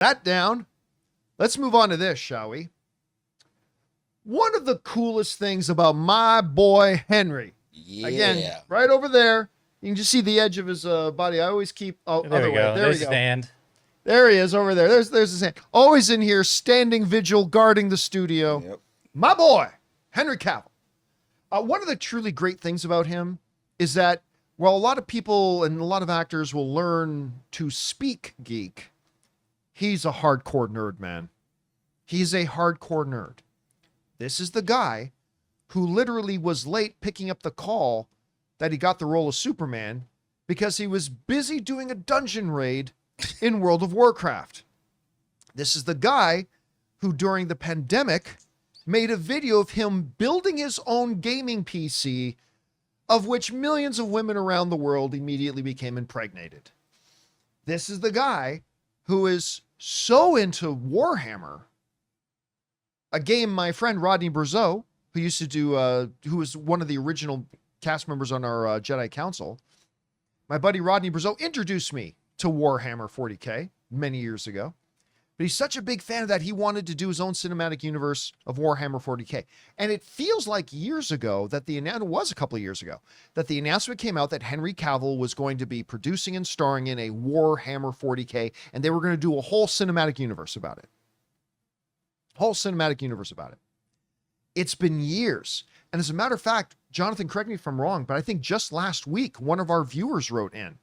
That down. Let's move on to this, shall we? One of the coolest things about my boy Henry. Yeah. Again, right over there. You can just see the edge of his body. I always keep There we go. There we There's go. stand. There he is over there. There's his hand. Always in here, standing vigil, guarding the studio. Yep. My boy, Henry Cavill. One of the truly great things about him is that while a lot of people and a lot of actors will learn to speak geek, he's a hardcore nerd, man. He's a hardcore nerd. This is the guy who literally was late picking up the call that he got the role of Superman because he was busy doing a dungeon raid in World of Warcraft. This is the guy who during the pandemic made a video of him building his own gaming PC, of which millions of women around the world immediately became impregnated. This is the guy who is so into Warhammer, a game my friend Rodney Brazeau, who used to do, who was one of the original cast members on our Jedi Council, my buddy Rodney Brazeau introduced me to Warhammer 40K many years ago. But he's such a big fan of that, he wanted to do his own cinematic universe of Warhammer 40K. And it feels like years ago that it was a couple of years ago, that the announcement came out that Henry Cavill was going to be producing and starring in a Warhammer 40K, and they were going to do a whole cinematic universe about it. It's been years. And as a matter of fact, Jonathan, correct me if I'm wrong, but I think just last week, one of our viewers wrote in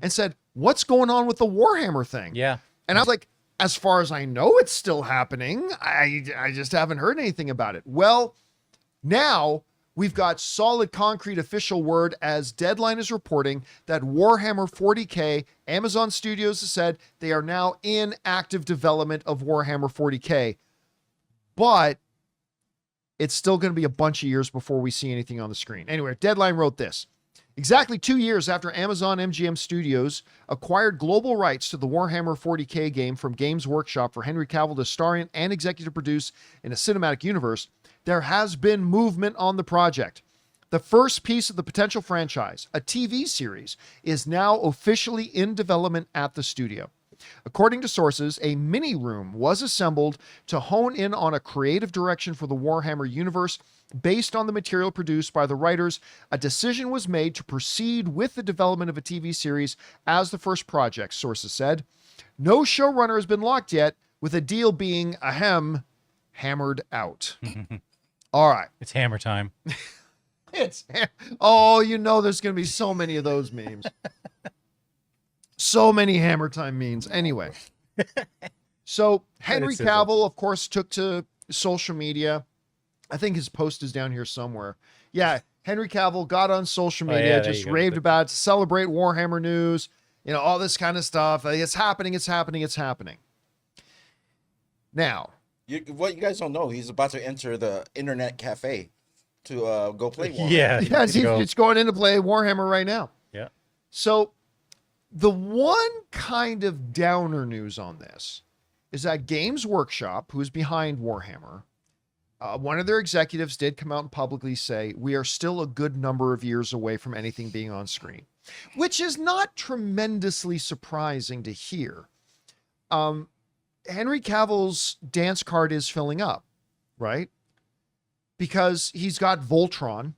and said, what's going on with the Warhammer thing? Yeah. And I was like, as far as I know, it's still happening. I just haven't heard anything about it. Well, now we've got solid concrete official word as Deadline is reporting that Warhammer 40K, Amazon Studios has said they are now in active development of Warhammer 40K. But it's still going to be a bunch of years before we see anything on the screen. Anyway, Deadline wrote this. Exactly 2 years after Amazon MGM Studios acquired global rights to the Warhammer 40K game from Games Workshop for Henry Cavill to star in and executive produce in a cinematic universe, there has been movement on the project. The first piece of the potential franchise, a TV series, is now officially in development at the studio. According to sources, a mini room was assembled to hone in on a creative direction for the Warhammer universe. Based on the material produced by the writers, a decision was made to proceed with the development of a TV series as the first project, sources said. No showrunner has been locked yet, with a deal being, hammered out. All right. It's hammer time. There's going to be so many of those memes. So many hammer time memes. Anyway, so Henry Cavill, of course, took to social media. I think his post is down here somewhere. Yeah, Henry Cavill got on social media, just raved about it to celebrate Warhammer news, all this kind of stuff. It's happening. Now, what you guys don't know, he's about to enter the internet cafe to go play Warhammer. Yeah, he's going in to play Warhammer right now. Yeah. So the one kind of downer news on this is that Games Workshop, who's behind Warhammer, one of their executives did come out and publicly say, we are still a good number of years away from anything being on screen, which is not tremendously surprising to hear. Henry Cavill's dance card is filling up, right? Because he's got Voltron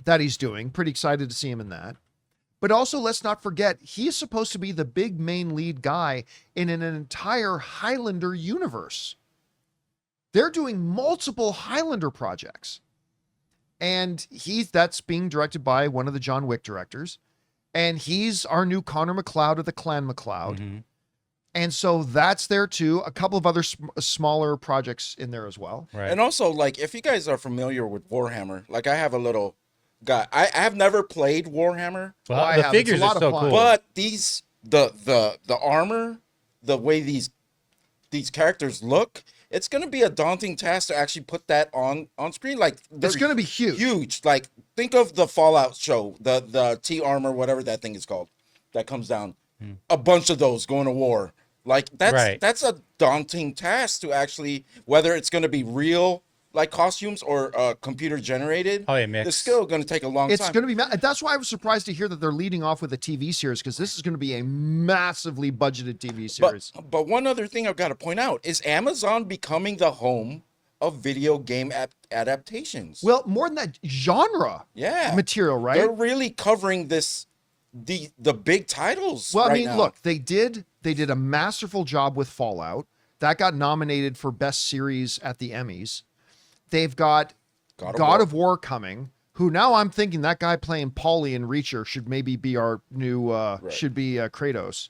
that he's doing. Pretty excited to see him in that. But also, let's not forget, he's supposed to be the big main lead guy in an entire Highlander universe. They're doing multiple Highlander projects. And that's being directed by one of the John Wick directors. And he's our new Connor McLeod of the Clan McLeod. Mm-hmm. And so that's there too. A couple of other smaller projects in there as well. Right. And also, if you guys are familiar with Warhammer, I have a little guy. I have never played Warhammer. Well, the figures are so cool. But the armor, the way these characters look, it's going to be a daunting task to actually put that on screen. It's going to be huge. Huge. Think of the Fallout show, the T-armor, whatever that thing is called, that comes down. A bunch of those going to war. That's a daunting task to actually, whether it's going to be real like costumes or computer generated, Oh, yeah, mix. it's still going to take a long It's time. going to be, that's why I was surprised to hear that they're leading off with a TV series, because this is going to be a massively budgeted TV series. But one other thing I've got to point out is Amazon becoming the home of video game adaptations. Well, more than that, genre material, right? They're really covering the big titles. Well, I right mean, now. look, they did a masterful job with Fallout. That got nominated for Best Series at the Emmys. They've got God of War coming, who now I'm thinking that guy playing Paulie in Reacher should maybe be our new, should be Kratos.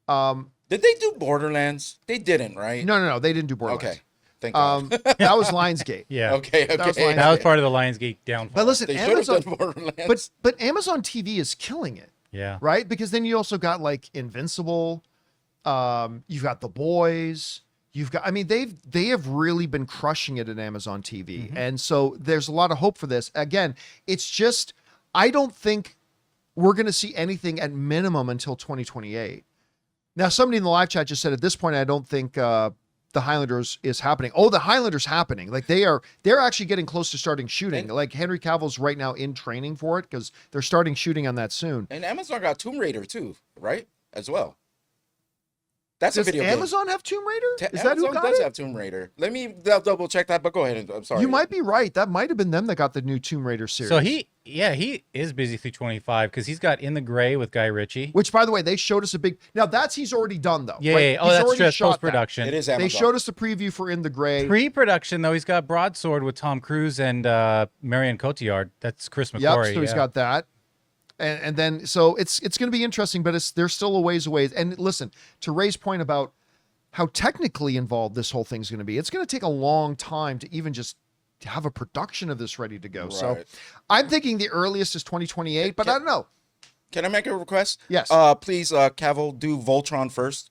Did they do Borderlands? They didn't, right? No, they didn't do Borderlands. Okay. Thank God. That was Lionsgate. Yeah. Okay. That was That was part of the Lionsgate downfall. But listen, They should have Amazon, done Borderlands. but Amazon TV is killing it, Yeah. right? Because then you also got like Invincible, you've got The Boys, you've got, I mean, they have really been crushing it at Amazon TV. And so there's a lot of hope for this. Again, it's just, I don't think we're going to see anything at minimum until 2028. Now, somebody in the live chat just said at this point, I don't think the Highlanders is happening. Oh, the Highlanders happening. Like they're actually getting close to starting shooting. Like Henry Cavill's right now in training for it because they're starting shooting on that soon. And Amazon got Tomb Raider too, right? As well. That's Does a video Amazon have Tomb Raider? Is Amazon that who got does it? have Tomb Raider. Let me double check that, but go ahead. I'm sorry. You might be right. That might have been them that got the new Tomb Raider series. So he is busy through 25 because he's got In the Gray with Guy Ritchie. Which, by the way, they showed us a big. Now he's already done though. Yeah. right? Oh, He's that's already just shot that. post-production. It is Amazon. They showed us the preview for In the Gray. Pre-production though, he's got Broadsword with Tom Cruise and Marion Cotillard. That's Chris McQuarrie. Yep, so he's got that. And then so it's going to be interesting, but there's still a ways away. And listen, to Ray's point about how technically involved this whole thing's going to be, it's going to take a long time to even just have a production of this ready to go. Right. So I'm thinking the earliest is 2028, but I don't know. Can I make a request? Yes. Please, Cavill, do Voltron first.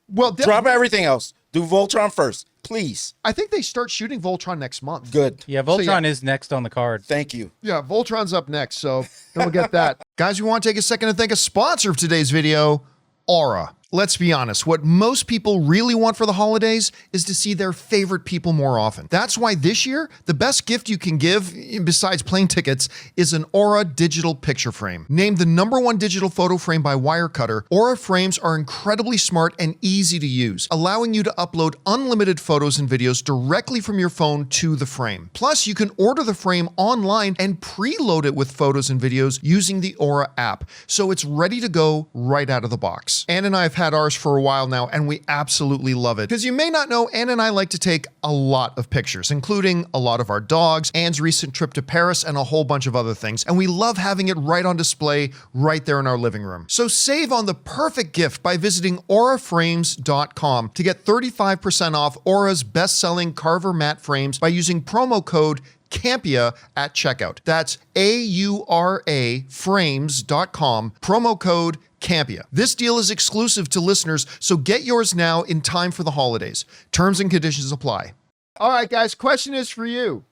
Well, Drop everything else. Do Voltron first, please. I think they start shooting Voltron next month. Good. Yeah, Voltron is next on the card. Thank you. Yeah, Voltron's up next, so then we'll get that. Guys, we want to take a second to thank a sponsor of today's video, Aura. Let's be honest, what most people really want for the holidays is to see their favorite people more often. That's why this year, the best gift you can give, besides plane tickets, is an Aura digital picture frame. Named the #1 digital photo frame by Wirecutter, Aura frames are incredibly smart and easy to use, allowing you to upload unlimited photos and videos directly from your phone to the frame. Plus, you can order the frame online and preload it with photos and videos using the Aura app, so it's ready to go right out of the box. Ann and I have had ours for a while now, and we absolutely love it. Because you may not know, Ann and I like to take a lot of pictures, including a lot of our dogs, Ann's recent trip to Paris, and a whole bunch of other things. And we love having it right on display right there in our living room. So save on the perfect gift by visiting auraframes.com to get 35% off Aura's best-selling Carver matte frames by using promo code Campea at checkout. That's AURA frames.com, promo code Campea. This deal is exclusive to listeners, so get yours now in time for the holidays. Terms and conditions apply. All right, guys, question is for you.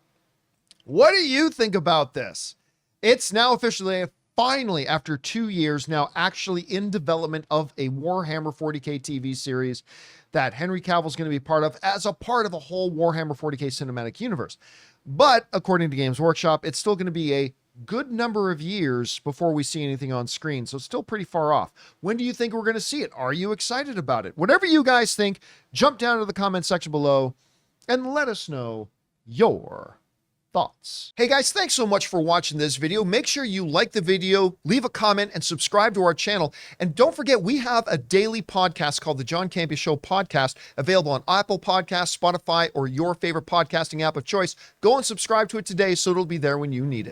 What do you think about this? It's now officially, finally, after 2 years, now actually in development of a Warhammer 40K TV series that Henry Cavill's going to be part of as a part of a whole Warhammer 40K cinematic universe. But according to Games Workshop, it's still going to be a good number of years before we see anything on screen. So it's still pretty far off. When do you think we're going to see it? Are you excited about it? Whatever you guys think, jump down to the comment section below and let us know your thoughts. Hey guys, thanks so much for watching this video. Make sure you like the video, leave a comment, and subscribe to our channel. And don't forget, we have a daily podcast called the John Campea Show podcast, available on Apple Podcasts, Spotify, or your favorite podcasting app of choice. Go and subscribe to it today so it'll be there when you need it.